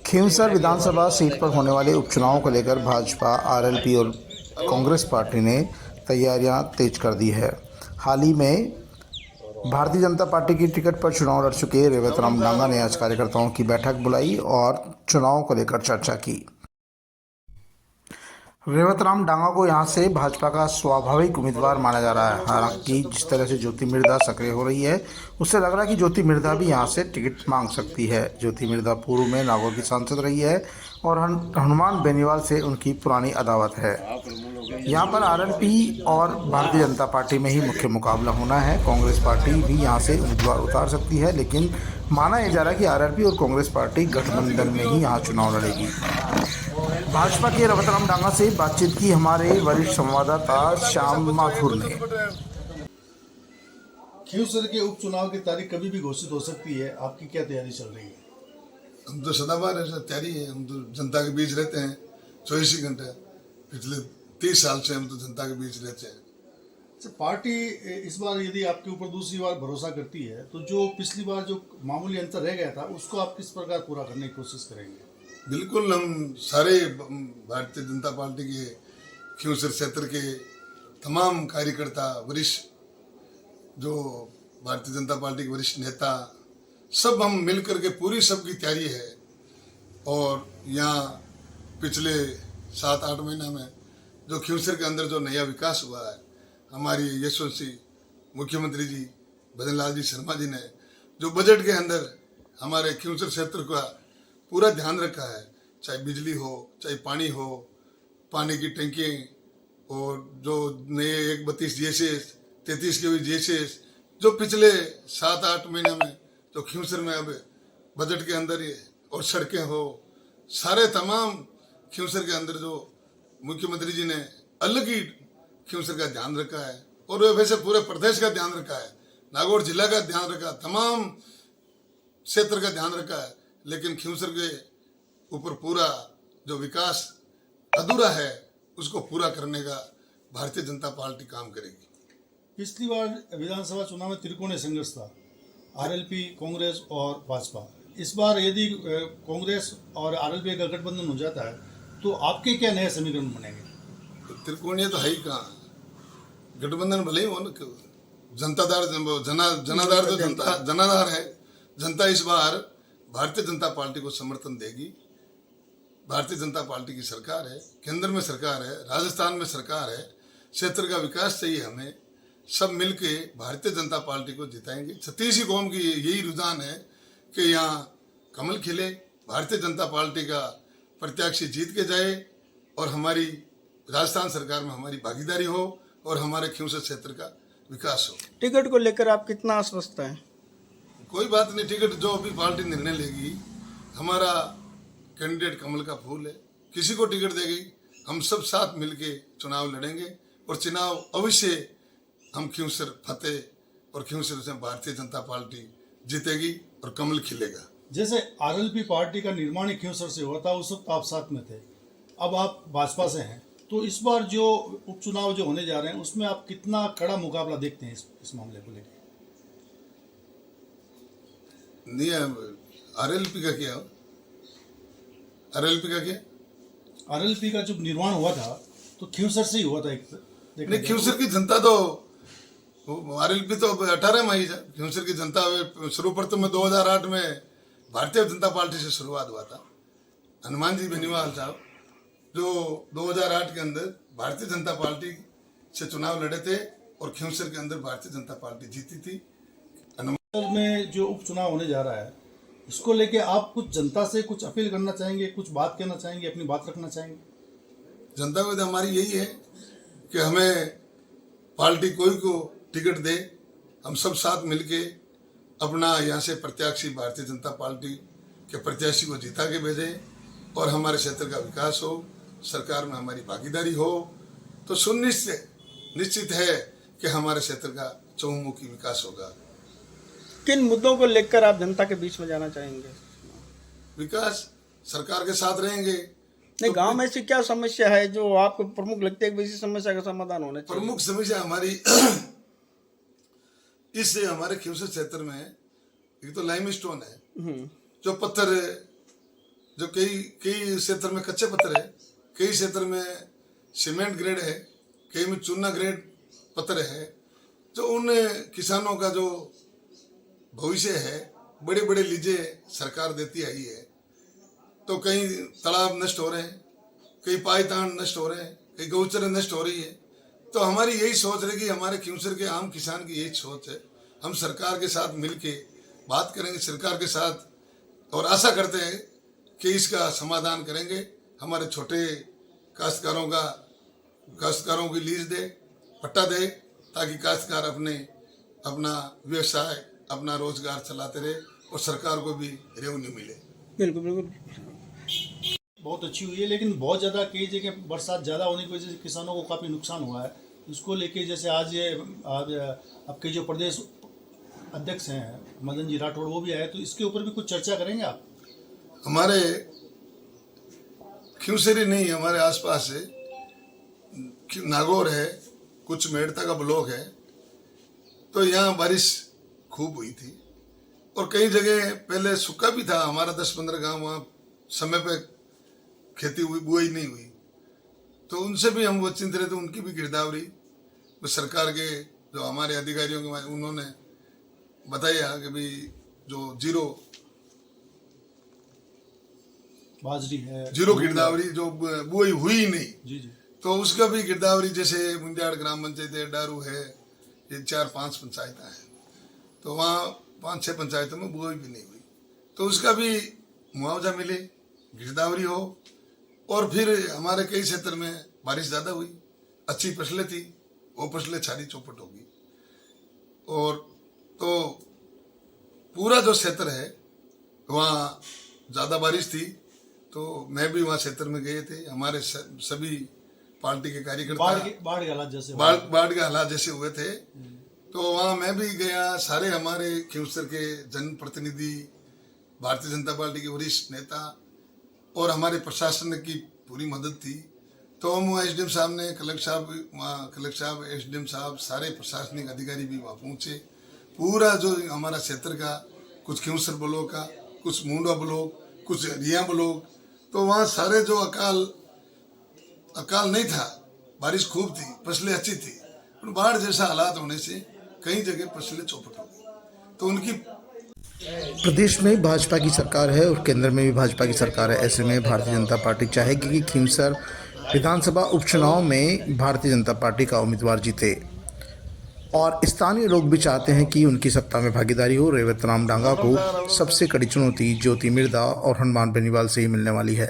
खींवसर विधानसभा seat पर होने वाले उपचुनाव को लेकर भाजपा, आरएलपी और कांग्रेस पार्टी ने तैयारियां तेज कर दी है। हाल ही में भारतीय जनता पार्टी की टिकट पर चुनाव लड़ चुके रेवतराम डांगा ने आज कार्यकर्ताओं की बैठक बुलाई और चुनाव को लेकर चर्चा की। रेवतराम डांगा को यहां से भाजपा का स्वाभाविक उम्मीदवार माना जा रहा है। हालांकि जिस तरह से ज्योति मिर्धा सक्रिय हो रही है, उससे लग रहा है कि ज्योति मिर्धा भी यहां से टिकट मांग सकती है। ज्योति मिर्धा पूर्व में नागौर की सांसद रही है और हनुमान बेनीवाल से उनकी पुरानी अदावत है। यहां पर आरएलपी और भारतीय जनता पार्टी में ही मुख्य मुकाबला होना है। कांग्रेस पार्टी भी यहां से उम्मीदवार उतार सकती है, लेकिन माना यह जा रहा है कि आरएलपी और कांग्रेस पार्टी गठबंधन में ही यहाँ चुनाव लड़ेगी। भाजपा के रेवतराम डांगा से बातचीत की हमारे वरिष्ठ संवाददाता श्याम माथुर ने। खींवसर के उपचुनाव की तारीख कभी भी घोषित हो सकती है, आपकी क्या तैयारी चल रही है? हम तो सदाबहार ऐसा तैयारी है। हम तो जनता के बीच रहते हैं 24 ही घंटे। पिछले 30 साल से हम तो जनता के बीच रहते हैं। पार्टी इस बार यदि आपके ऊपर दूसरी बार भरोसा करती है तो जो पिछली बार जो मामूली अंतर रह गया था उसको आप किस प्रकार पूरा करने की कोशिश करेंगे? बिल्कुल, हम सारे भारतीय जनता पार्टी के खींवसर क्षेत्र के तमाम कार्यकर्ता, वरिष्ठ जो भारतीय जनता पार्टी के वरिष्ठ नेता, सब हम मिलकर के पूरी सबकी तैयारी है। और यहाँ पिछले 7-8 महीना में जो खींवसर के अंदर जो नया विकास हुआ है, हमारी यशवंती मुख्यमंत्री जी भजन लाल जी शर्मा जी ने जो बजट के अंदर हमारे खींवसर क्षेत्र का पूरा ध्यान रखा है, चाहे बिजली हो, चाहे पानी हो, पानी की टंकी और जो नए 132 जीएसएस, 33 के भी जीएसएस जो पिछले 7-8 महीने में जो खींवसर में अब बजट के अंदर ही, और सड़कें हो, सारे तमाम खींवसर के अंदर जो मुख्यमंत्री जी ने अलग ही खींवसर का ध्यान रखा है और वैसे पूरे प्रदेश का ध्यान रखा है, नागौर जिला का ध्यान रखा, तमाम क्षेत्र का ध्यान रखा है। लेकिन खींवसर के ऊपर पूरा जो विकास अधूरा है उसको पूरा करने का भारतीय जनता पार्टी काम करेगी। पिछली बार विधानसभा चुनाव में त्रिकोणीय संघर्ष था, आरएलपी, कांग्रेस और भाजपा। इस बार यदि कांग्रेस और आरएलपी का गठबंधन हो जाता है तो आपके क्या नए समीकरण बनेंगे? त्रिकोणीय तो है ही कहाँ, गठबंधन भले ही हो ना, जनताधार जनाधार तो जनाधार है। जनता इस बार भारतीय जनता पार्टी को समर्थन देगी। भारतीय जनता पार्टी की सरकार है, केंद्र में सरकार है, राजस्थान में सरकार है, क्षेत्र का विकास चाहिए हमें। सब मिलके भारतीय जनता पार्टी को जिताएंगे। छत्तीसी कौम की यही रुझान है कि यहाँ कमल खिले, भारतीय जनता पार्टी का प्रत्याशी जीत के जाए और हमारी राजस्थान सरकार में हमारी भागीदारी हो और हमारे खींवसर क्षेत्र का विकास हो। टिकट को लेकर आप कितना आश्वस्त हैं? कोई बात नहीं, टिकट जो अभी पार्टी निर्णय लेगी, हमारा कैंडिडेट कमल का फूल है, किसी को टिकट देगी, हम सब साथ मिलके चुनाव लड़ेंगे और चुनाव अवश्य हम खींवसर फतेह और खींवसर से भारतीय जनता पार्टी जीतेगी और कमल खिलेगा। जैसे आरएलपी पार्टी का निर्माण ही खींवसर से हुआ था, उस वक्त आप साथ में थे, अब आप भाजपा से हैं, तो इस बार जो उपचुनाव जो होने जा रहे हैं उसमें आप कितना कड़ा मुकाबला देखते हैं इस मामले को लेकर? नहीं, आरएलपी का क्या? आरएलपी का क्या? आरएलपी का जब निर्माण हुआ था तो खींवसर से ही हुआ था। नहीं, खींवसर की जनता तो आरएलपी तो 18 में आई। खींवसर की जनता सर्वप्रथम में 2008 में भारतीय जनता पार्टी से शुरुआत हुआ था। हनुमान जी बेनीवाल साहब जो 2008 के अंदर भारतीय जनता पार्टी से चुनाव लड़े थे और खींवसर के अंदर भारतीय जनता पार्टी जीती थी। में जो उपचुनाव होने जा रहा है इसको लेके आप कुछ जनता से कुछ अपील करना चाहेंगे, कुछ बात कहना चाहेंगे, अपनी बात रखना चाहेंगे? जनता को तो हमारी यही है कि हमें पार्टी कोई को टिकट दे, हम सब साथ मिलके अपना यहाँ से प्रत्याशी भारतीय जनता पार्टी के प्रत्याशी को जिता के भेजें और हमारे क्षेत्र का विकास हो, सरकार में हमारी भागीदारी हो, तो सुनिश्चित निश्चित है कि हमारे क्षेत्र का चहुमुखी विकास होगा। किन मुद्दों को लेकर आप जनता के बीच में जाना चाहेंगे? विकास, सरकार के साथ रहेंगे। नहीं, गांव में ऐसी क्या समस्या है जो आपको प्रमुख लगती है कि इसी समस्या का समाधान होना चाहिए? प्रमुख समस्या हमारी इससे हमारे खींवसर क्षेत्र में एक तो लाइमस्टोन है, जो पत्थर जो कई कई क्षेत्र में कच्चे पत्थर है, कई क्षेत्र में सीमेंट ग्रेड है, कई में चूना ग्रेड पत्थर है, जो उन किसानों का जो भविष्य है, बड़े बड़े लीजे सरकार देती आई है। तो कई तालाब नष्ट हो रहे हैं, कई पायतान नष्ट हो रहे हैं, कई गौचर नष्ट हो रही है। तो हमारी यही सोच है कि हमारे खिंवसर के आम किसान की यही सोच है, हम सरकार के साथ मिलके बात करेंगे सरकार के साथ, और आशा करते हैं कि इसका समाधान करेंगे। हमारे छोटे काश्तकारों की लीज दे, पट्टा दे, ताकि काश्तकार अपना व्यवसाय, अपना रोजगार चलाते रहे और सरकार को भी रेवेन्यू मिले। बिल्कुल बिल्कुल। बहुत अच्छी हुई है, लेकिन बहुत ज़्यादा कई जगह बरसात ज़्यादा होने की वजह से किसानों को काफ़ी नुकसान हुआ है। इसको लेके जैसे आज आपके जो प्रदेश अध्यक्ष हैं मदन जी राठौड़, वो भी आए, तो इसके ऊपर भी कुछ चर्चा करेंगे आप? हमारे खिंवसरी नहीं, हमारे आसपास है, नागौर है, कुछ मेड़ता का ब्लॉक है, तो यहाँ बारिश खूब हुई थी और कई जगह पहले सूखा भी था। हमारा 10-15 गांव वहाँ समय पे खेती हुई, बुआई नहीं हुई, तो उनसे भी हम चिंतित रहे, तो उनकी भी गिरदावरी सरकार के जो हमारे अधिकारियों के उन्होंने बताया कि भाई जो जीरो गिरदावरी जो बुआई हुई ही नहीं, जी जी, तो उसका भी गिरदावरी, जैसे मुंजाड़ ग्राम पंचायत है, डारू है, ये 4-5 पंचायतें हैं, तो वहाँ 5-6 पंचायतों में बुआई भी नहीं हुई, तो उसका भी मुआवजा मिले, गिरदावरी हो। और फिर हमारे कई क्षेत्र में बारिश ज़्यादा हुई, अच्छी फसलें थी, वो फसलें छाड़ी चौपट होगी, और तो पूरा जो क्षेत्र है वहाँ ज़्यादा बारिश थी, तो मैं भी वहाँ क्षेत्र में गए थे, हमारे सभी पार्टी के कार्यकर्ता बाढ़ के हालात जैसे हुए थे, तो वहाँ मैं भी गया। सारे हमारे खिंवसर के जनप्रतिनिधि, भारतीय जनता पार्टी के वरिष्ठ नेता और हमारे प्रशासन की पूरी मदद थी। तो हम वहाँ एसडीएम साहब ने, कलेक्टर साहब, एसडीएम साहब, सारे प्रशासनिक अधिकारी भी वहाँ पहुँचे। पूरा जो हमारा क्षेत्र का, कुछ खिंवसर ब्लॉक का, कुछ मुंडा ब्लॉक, कुछ रिया ब्लॉक, तो वहाँ सारे जो अकाल नहीं था, बारिश खूब थी, फसलें अच्छी थी, पर बाढ़ जैसा हालात होने से कई जगह फसलें चौपट हो गई। तो उनकी प्रदेश में भाजपा की सरकार है और केंद्र में भी भाजपा की सरकार है। ऐसे में भारतीय जनता पार्टी चाहेगी कि खिंवसर विधानसभा उपचुनाव में भारतीय जनता पार्टी का उम्मीदवार जीते, और स्थानीय लोग भी चाहते हैं कि उनकी सत्ता में भागीदारी हो। रेवत राम डांगा को सबसे कड़ी चुनौती ज्योति मिर्धा और हनुमान बेनीवाल से ही मिलने वाली है।